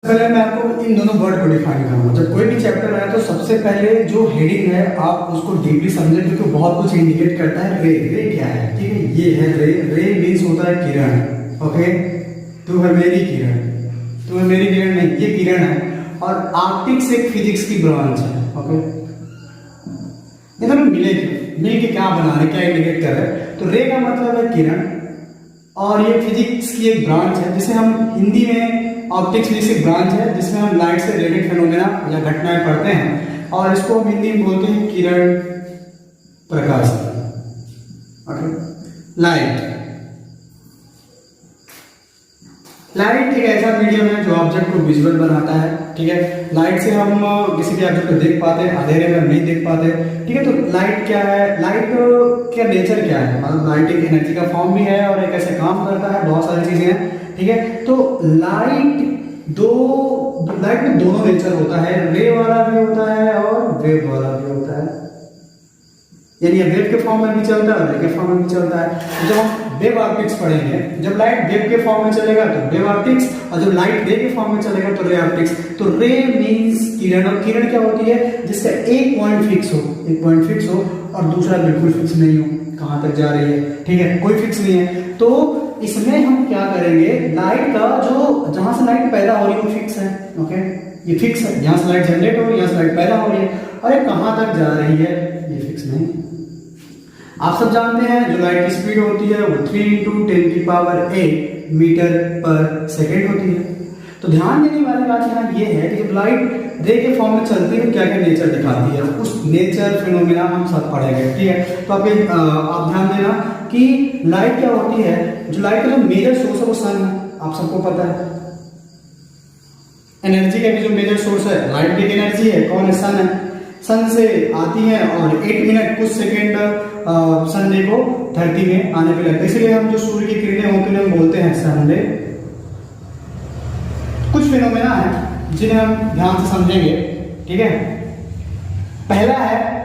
पहले मैं आपको इन दोनों वर्ड को डिफाइन करूंगा। जब कोई भी चैप्टर आए तो सबसे पहले जो हेडिंग है आप उसको डीपली समझें, क्योंकि बहुत कुछ इंडिकेट करता है। रे, रे क्या है? ठीक है, ये है रे। रे मीन्स होता है किरण। ओके, तू है मेरी किरण, तू है मेरी किरण नहीं, ये किरण है। और ऑप्टिक्स एक फिजिक्स की ब्रांच है। ओके, ये दोनों मिल के क्या बना रहे, क्या इंडिकेट कर रहे हैं? तो रे का मतलब है किरण, और ये फिजिक्स की एक ब्रांच है जिसे हम हिंदी में ऑप्टिक्स फिजिक्स एक ब्रांच है जिसमें हम लाइट से रिलेटेड फेनोमेना या घटनाएं पढ़ते हैं, और इसको हम हिंदी में बोलते हैं किरण, प्रकाश। ओके, लाइट एक ऐसा मीडियम है जो ऑब्जेक्ट को विजुअल बनाता है। ठीक है, लाइट से हम किसी भी ऑब्जेक्ट को देख पाते हैं, अंधेरे में नहीं देख पाते। ठीक है, तो लाइट क्या है? लाइट का नेचर क्या है? मतलब लाइट एक एनर्जी का फॉर्म भी है और एक ऐसे काम करता है, बहुत सारी चीजें हैं। ठीक है, तो लाइट में दोनों नेचर होता है, रे वाला भी होता है और वेव वाला भी होता है। यानी वेव के फॉर्म में भी चलता है और रे के फॉर्म में भी चलता है। तो जब हम वेव ऑप्टिक्स पढ़ेंगे, जब लाइट वेव के फॉर्म में चलेगा तो वेव ऑप्टिक्स, और जब लाइट रे के फॉर्म में चलेगा तो रे ऑप्टिक्स। तो रे मींस किरण, और किरण क्या होती है? जिसका एक पॉइंट फिक्स हो और दूसरा बिल्कुल फिक्स नहीं हो, कहां तक जा रही है। ठीक है, कोई फिक्स नहीं है। तो इसमें हम क्या करेंगे, लाइट का जो जहां से लाइट पैदा हो रही है वो फिक्स है। ओके, ये फिक्स है, यहां से लाइट जनरेट हो रही है, यहां से लाइट पैदा हो रही है, और ये कहां तक जा रही है ये फिक्स नहीं। आप सब जानते हैं जो लाइट की स्पीड होती है वो 3 × 10⁸ मीटर पर सेकेंड होती है। तो ध्यान देने वाली बात यहाँ ये है कि जब लाइट रे के फॉर्म में चलती है तो क्या क्या नेचर दिखाती है, उस नेचर फिनोमेना हम सब पढ़ेंगे। ठीक है, तो आप ध्यान देना कि लाइट क्या होती है। जो लाइट का जो मेजर सोर्स है वो सन है, आप सबको पता है। एनर्जी का भी जो मेजर सोर्स है, लाइट भी एनर्जी है, कौन है? सन है। सन से आती है और 8 मिनट कुछ सेकेंड सन रे को धरती में आने पे लगता है, इसलिए हम जो सूर्य की किरणें होती हैं हम बोलते हैं सन रे। कुछ फिनोमेना है जिन्हें हम ध्यान से समझेंगे। ठीक है, पहला है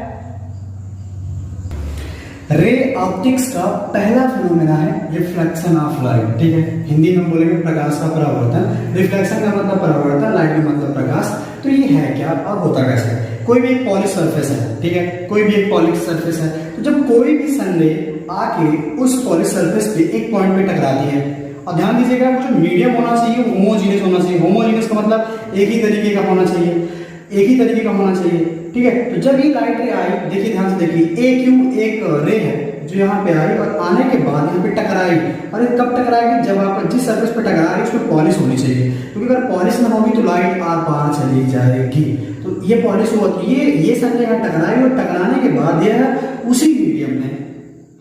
रे ऑप्टिक्स का पहला फिनोमेना है रिफ्लेक्शन ऑफ लाइट। ठीक है, हिंदी में बोलेंगे प्रकाश का परावर्तन। रिफ्लेक्शन का मतलब परावर्तन, लाइट का मतलब प्रकाश। तो ये है क्या, अब होता कैसे? कोई भी एक पॉलिश सरफेस है। ठीक है, कोई भी एक पॉलिश सरफेस है, तो जब कोई भी सन रे आके उस पॉलिश सरफेस पे एक पॉइंट पे टकराती है, और ध्यान दीजिएगा जो मीडियम होना चाहिए वो होमोजीनियस होना चाहिए। होमोजीनियस का मतलब एक ही तरीके का होना चाहिए, एक ही तरीके का होना चाहिए। ठीक है, तो जब ये लाइट रे आई, देखिए ध्यान से देखिए, एक रे है जो यहाँ पे आई और आने के बाद यहाँ पे टकराई। और ये कब टकराएगी? जब आप जिस सरफेस पे टकरा रही है उसमें पॉलिश होनी चाहिए, क्योंकि अगर पॉलिश ना होगी तो लाइट आर पार चली जाएगी। तो ये पॉलिश हुआ, तो ये सन यहाँ टकराई, और टकराने के बाद यह उसी मीडियम में,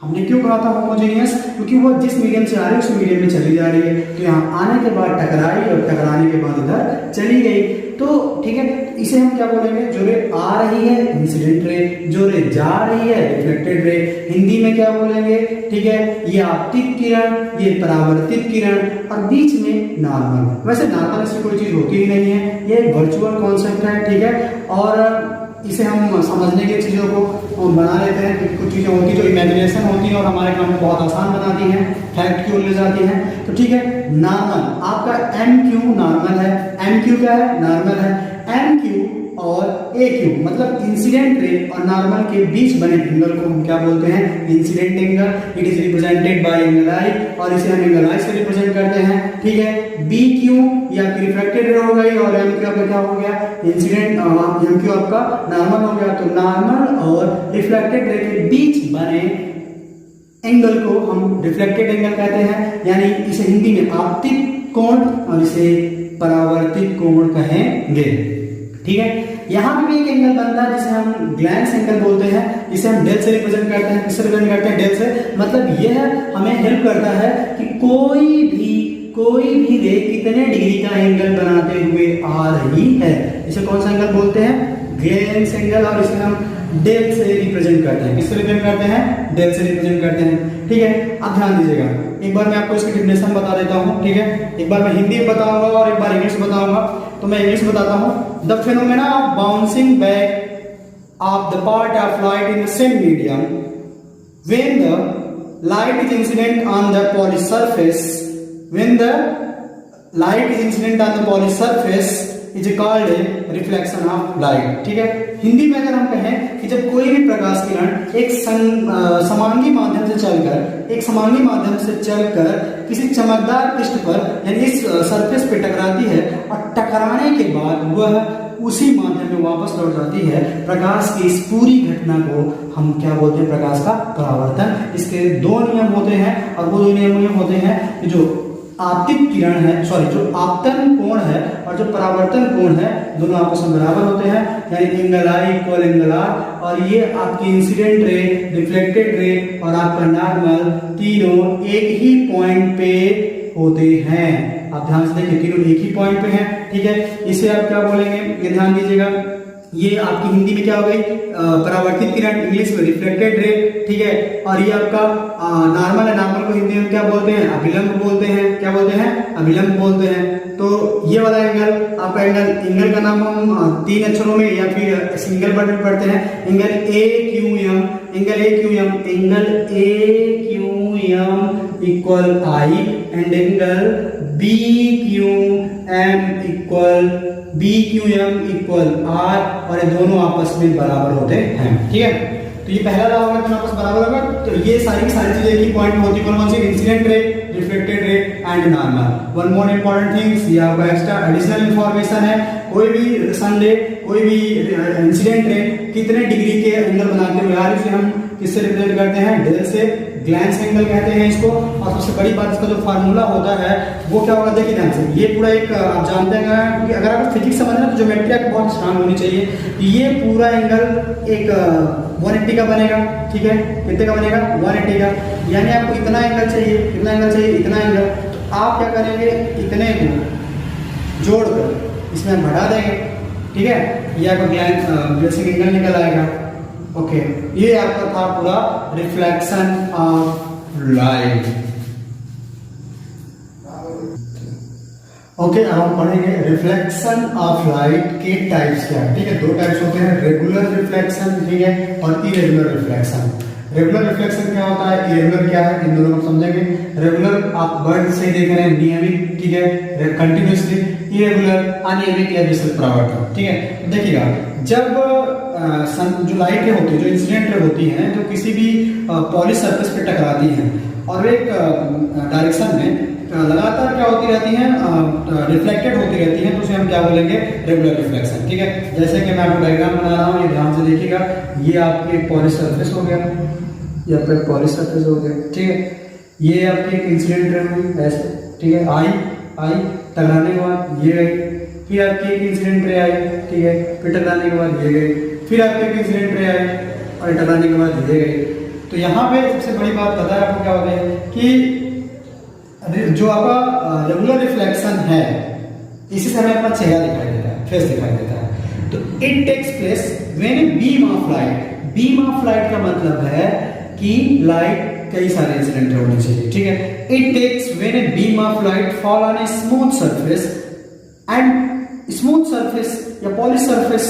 हमने क्यों कहा था होमोजेनियस? क्योंकि वो जिस मीडियम से आ रही है उस मीडियम में चली जा रही है। तो यहाँ आने के बाद टकराई और टकराने के बाद इधर चली गई। तो ठीक है, इसे हम क्या बोलेंगे? जो रे आ रही है इंसिडेंट रे, जो रे जा रही है रिफ्लेक्टेड रे। हिंदी में क्या बोलेंगे? ठीक है, ये आपतित किरण, ये परावर्तित किरण, और बीच में नॉर्मल। वैसे नॉर्मल ऐसी कोई चीज होती ही नहीं है, ये वर्चुअल कॉन्सेप्ट है। ठीक है, और इसे हम समझने की चीजों को बना लेते हैं। कुछ चीजें होती जो इमेजिनेशन होती है और हमारे काम को बहुत आसान बनाती हैं, फैक्ट की ओर ले जाती हैं। तो ठीक है, नॉर्मल आपका MQ नॉर्मल है। MQ क्या है? नॉर्मल है। MQ और AQ मतलब इंसिडेंट रे और नॉर्मल के बीच बने एंगल को हम क्या बोलते हैं? Incident angle. It is represented by angle I, और इसे हम एंगल आई से रिप्रेजेंट करते हैं। ठीक है, BQ या रिफ्लेक्टेड रे हो गई, और MQ आपका क्या हो गया? इंसिडेंट। MQ आपका नॉर्मल हो गया। तो नॉर्मल और रिफ्लेक्टेड रे के बीच बने एंगल को हम रिफ्लेक्टेड एंगल कहते हैं, यानी इसे हिंदी में आपतित कोण और इसे परावर्तित कोण कहेंगे। ठीक है, यहां पे भी एक एंगल बनता है जिसे हम ग्लैंस एंगल बोलते हैं, इसे हम डेल से रिप्रेजेंट करते हैं। किससे रिप्रेजेंट करते हैं? डेल से। मतलब यह हमें हेल्प करता है कि कोई भी रे कितने डिग्री का एंगल बनाते हुए आ रही है। इसे कौन सा एंगल बोलते हैं? ग्लैंस एंगल, और इसे हम डेल से रिप्रेजेंट करते हैं। किससे रिप्रेजेंट करते हैं? डेल से रिप्रेजेंट करते हैं। ठीक है, अब ध्यान दीजिएगा, एक बार मैं आपको इसकी डेफिनेशन बता देता हूं। ठीक है, एक बार मैं हिंदी में बताऊंगा और एक बार इंग्लिश में बताऊंगा। तो मैं इंग्लिश में बताता हूं। The phenomena of bouncing back of the part of light in the same medium when the light is incident on the polished surface, when the light is incident on the polish surface is called reflection of light. ठीक है, हिंदी में अगर हम कहें कि जब कोई भी प्रकाश किरण एक समांगी माध्यम से चलकर किसी चमकदार पृष्ठ पर यानी इस सरफेस पे टकराती है और टकराने के बाद वह उसी माध्यम में वापस लौट जाती है, प्रकाश की इस पूरी घटना को हम क्या बोलते हैं, प्रकाश का परावर्तन। इसके दो नियम होते हैं और वो दो नियम होते हैं कि जो आपतित किरण है, जो आपतन कोण है और जो परावर्तन कोण है, दोनों आपस में बराबर होते हैं, यानी angle I equal angle R. और ये आपकी इंसिडेंट रे, रिफ्लेक्टेड रे और आपका नॉर्मल तीनों एक ही पॉइंट पे होते हैं। आप ध्यान से देखिए, तीनों एक ही पॉइंट पे हैं। ठीक है, इसे आप क्या बोलेंगे, ये ध्यान दीजिएगा। ये आपकी हिंदी में क्या हो गई, परावर्तित किरण, इंग्लिश में रिफ्लेक्टेड रे। ठीक है, और ये आपका नॉर्मल है। नॉर्मल को हिंदी में क्या बोलते हैं, अभिलंब बोलते हैं। क्या बोलते हैं, अभिलंब बोलते हैं। तो ये वाला एंगल आपका एंगल का नाम हम 3 अक्षरों में या फिर सिंगल वर्ड में पढ़ते हैं, angle A Q M. Angle A Q M equal I and angle B Q M equal R, और ये दोनों आपस में बराबर होते हैं। ठीक है, तो ये पहला लॉ होगा, दोनों आपस बराबर होगा। तो ये सारी चीजें एक ही पॉइंट में होती है। कौन सी, incident ray, reflected ray and normal. One more important things, ये आपका एक्स्ट्रा एडिशनल इंफॉर्मेशन है। कोई भी सन रे, कोई भी इंसिडेंट रे कितने डिग्री के एंगल बनाते हुए यार, इसे हम किससे रिप्रेजेंट करते हैं, डेल से, ग्लैंस एंगल कहते हैं इसको। और सबसे बड़ी बात, इसका जो फार्मूला होता है वो क्या होगा, देखिए ध्यान से। ये पूरा एक आप जानते हैं, क्योंकि अगर आप फिजिक्स समझ रहे हैं तो ज्योमेट्री आपको बहुत स्ट्रांग होनी चाहिए। ये पूरा एंगल एक 180 का बनेगा। ठीक है, कितने का बनेगा, 180 का। यानी आपको इतना एंगल चाहिए, कितना एंगल चाहिए, इतना एंगल। तो आप क्या करेंगे, इतने को जोड़कर इसमें बढ़ा देंगे। ठीक है, ये आपका बेसिक एंगल निकल आएगा। ओके, ये आपका था पूरा रिफ्लेक्शन ऑफ लाइट। ओके, अब हम पढ़ेंगे रिफ्लेक्शन ऑफ लाइट के टाइप्स क्या है। ठीक है, 2 टाइप्स होते हैं, रेगुलर रिफ्लेक्शन, ठीक है, और इरेगुलर रिफ्लेक्शन। रेगुलर रिफ्लेक्शन क्या होता है, इरेगुलर क्या है, इन दोनों को समझेंगे। रेगुलर आप वर्ड से देख रहे हैं, नियमित, ठीक है, कंटिन्यूअसली। इरेगुलर अनियमित या विशेष परावर्तन। ठीक है, देखिएगा, जब जो लाइटें होती है, जो इंसिडेंट रे होती हैं, जो किसी भी पॉलिश सरफेस पे टकराती हैं और एक डायरेक्शन में लगातार क्या होती रहती हैं, रिफ्लेक्टेड होती रहती हैं, तो उसे हम क्या बोलेंगे, रेगुलर रिफ्लेक्शन। ठीक है, जैसे कि मैं आपको डायग्राम बना रहा हूँ, ये ध्यान से देखिएगा। ये आपकी एक पॉलिश सरफेस हो गया, ये आपका एक पॉलिश सरफेस हो गया। ठीक है, ये आपकी एक इंसिडेंट रे हुई ऐसे। ठीक है, आई टकराने के बाद ये गई, फिर आपकी एक इंसिडेंट रे आई। ठीक है, फिर टकराने के बाद ये गई, फिर आपके एक इंसिडेंट रे आई और टकराने के बाद ये गई। तो यहाँ पे सबसे बड़ी बात पता है आपको क्या होता है कि जो आपका रेगुलर रिफ्लेक्शन है, इसी से हमें अपना चेहरा दिखाई देता है, फेस दिखाई देता है। तो it takes place when a beam of light. Beam of light का मतलब है कि लाइट कई सारे इंसिडेंट होने चाहिए। ठीक है, it takes when a beam of light fall on a smooth surface and smooth surface या polish surface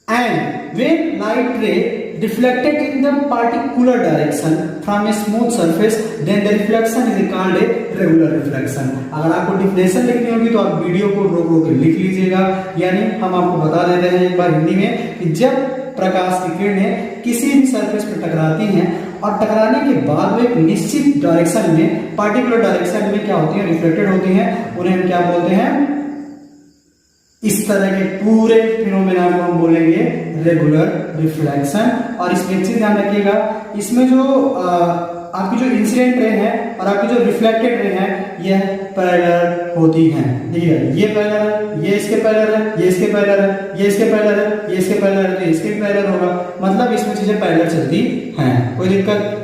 and when light ray reflected in the particular direction from a smooth surface, then the reflection is called a regular reflection। अगर आपको definition लिखनी होगी तो आप video को रोक के लिख लीजिएगा। यानी हम आपको बता देते हैं एक बार हिंदी में कि जब प्रकाश की किरणें किसी भी सरफेस पर टकराती हैं और टकराने के बाद वो एक निश्चित डायरेक्शन में, पार्टिकुलर डायरेक्शन में क्या होती है, रिफ्लेक्टेड होती हैं, उन्हें हम क्या बोलते हैं, इस तरह के पूरे फिनोमेना को हम बोलेंगे रेगुलर रिफ्लेक्शन। और इसमें एक चीज ध्यान रखिएगा, इसमें जो आपकी जो इंसिडेंट रे है और आपकी जो रिफ्लेक्टेड रे है, यह पैरेलल होती हैं। देखिए, ये पैरेलल है, ये इसके पैरेलल है, ये इसके पैरेलल है, ये इसके पैरेलल है, ये इसके पैरेलल है, तो इसके पैरेलल होगा। मतलब इसमें चीजें पैरेलल चलती हैं, कोई दिक्कत।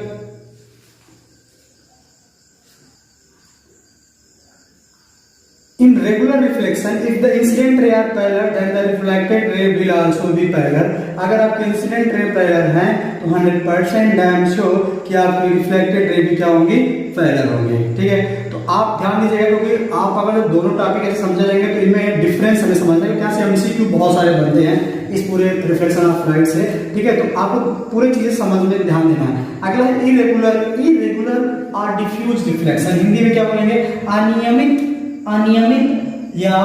In regular reflection, if the incident ray are parallel, then the reflected ray will also be parallel। अगर आपके इंसिडेंट रे पैरेलल हैं तो 100% डैम श्योर कि आपकी रिफ्लेक्टेड रे भी क्या होंगी, पैरेलल होंगी। ठीक है, तो आप ध्यान दीजिएगा, क्योंकि आप अगर दोनों टॉपिक ऐसे समझ जाएंगे तो इनमें डिफरेंस हमें समझना है। यहाँ से एमसीक्यू बहुत सारे बनते हैं इस पूरे रिफ्लेक्शन ऑफ लाइट से। ठीक है, तो आपको पूरी चीजें समझने में ध्यान देना है। अगला है इरेगुलर और डिफ्यूज रिफ्लेक्शन। हिंदी में क्या बोलेंगे, अनियमित अनियमित या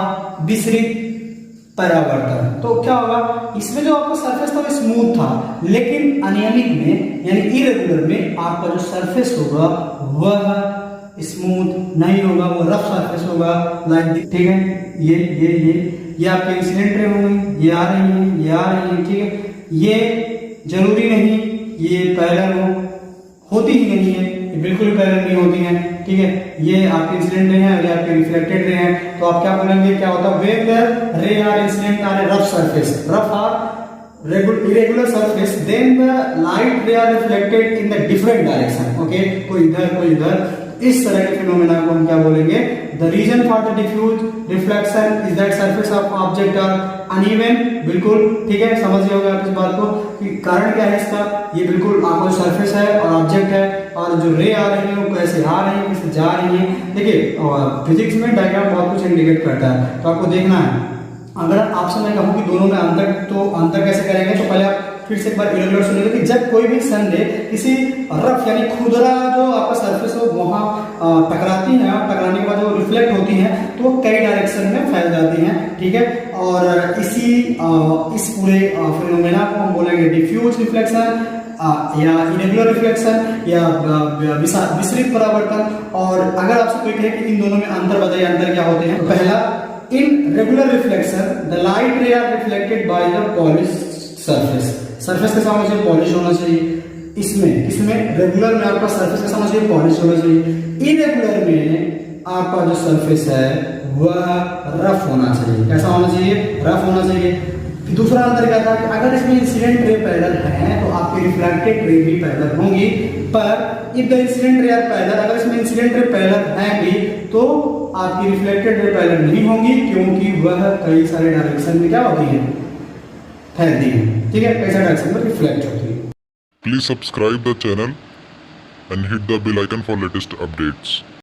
विसरित परावर्तन। तो क्या होगा, इसमें जो आपका सरफेस था वो स्मूथ था, लेकिन अनियमित में यानी इरेगुलर में आपका जो सरफेस होगा वह स्मूथ नहीं होगा, वो रफ सरफेस होगा। लाइक ठीक है, ये आपके इंसिडेंट रे होंगे, ये आ रही है, ये आ रही है, ठीक है। ये जरूरी नहीं ये पैरेलल होती ही नहीं है, ये बिल्कुल पैरेलल नहीं होती हैं, ठीक है। ये आपके इंसिडेंट रे हैं और ये आपके रिफ्लेक्टेड रे हैं। तो आप क्या बोलेंगे, क्या होता है, when the ray are incident are a rough surface, rough or irregular surface, then the light ray are reflected in the different direction, okay, कोई इधर कोई इधर, इस तरह के फिनोमेना को हम क्या बोलेंगे, the reason for the diffuse reflection is that surface of object are uneven, बिल्कुल ठीक है, समझ गए होंगे आप इस बात को कि कारण क्या है इसका। ये बिल्कुल आपका सरफेस है और ऑब्जेक्ट है, और जो रे आ रही है वो कैसे आ रही है, कैसे जा रही है। देखिए फिजिक्स में डायग्राम बहुत कुछ इंडिकेट करता है, तो आपको देखना है। अगर आपसे मैं कहूँ कि दोनों में अंतर, तो अंतर कैसे करेंगे, तो पहले आप फिर से एक बार इरेगुलर सुनिए कि जब कोई भी सन रे किसी रफ यानी खुदरा जो आपका सरफेस हो वहां टकराती हैं, और टकराने के बाद जो रिफ्लेक्ट होती हैं तो वो कई डायरेक्शन में फैल जाती हैं, ठीक है। और इस पूरे फिनोमेना को हम बोलेंगे डिफ्यूज रिफ्लेक्शन या इरेगुलर रिफ्लेक्शन या विसरित परावर्तन। और अगर आपसे कोई कहे कि इन दोनों में अंतर बताइए, अंतर क्या होते हैं, तो पहला, in regular reflection the light ray are reflected by the polished surface, surface कैसा होना चाहिए, पॉलिश होना चाहिए। इसमें रेगुलर में आपका सरफेस कैसा होना चाहिए, पॉलिश होना चाहिए। इरेगुलर में आपका जो सरफेस है वह रफ होना चाहिए, कैसा होना चाहिए, रफ होना चाहिए। दूसरा अंतर क्या था कि अगर इसमें इंसिडेंट रे पैरेलल है तो आपके रिफ्लेक्टेड रे भी पैरेलल होंगी, पर if the incident ray are parallel, अगर इसमें इंसिडेंट रे पैरेलल है भी तो आपकी रिफ्लेक्टेड रे पैरेलल नहीं होंगी, क्योंकि वह कई सारे डायरेक्शन में क्या होती है, फैलती है, ठीक है, कई सारे डायरेक्शन में रिफ्लेक्ट होती है। Please subscribe the channel and hit the bell icon for latest updates.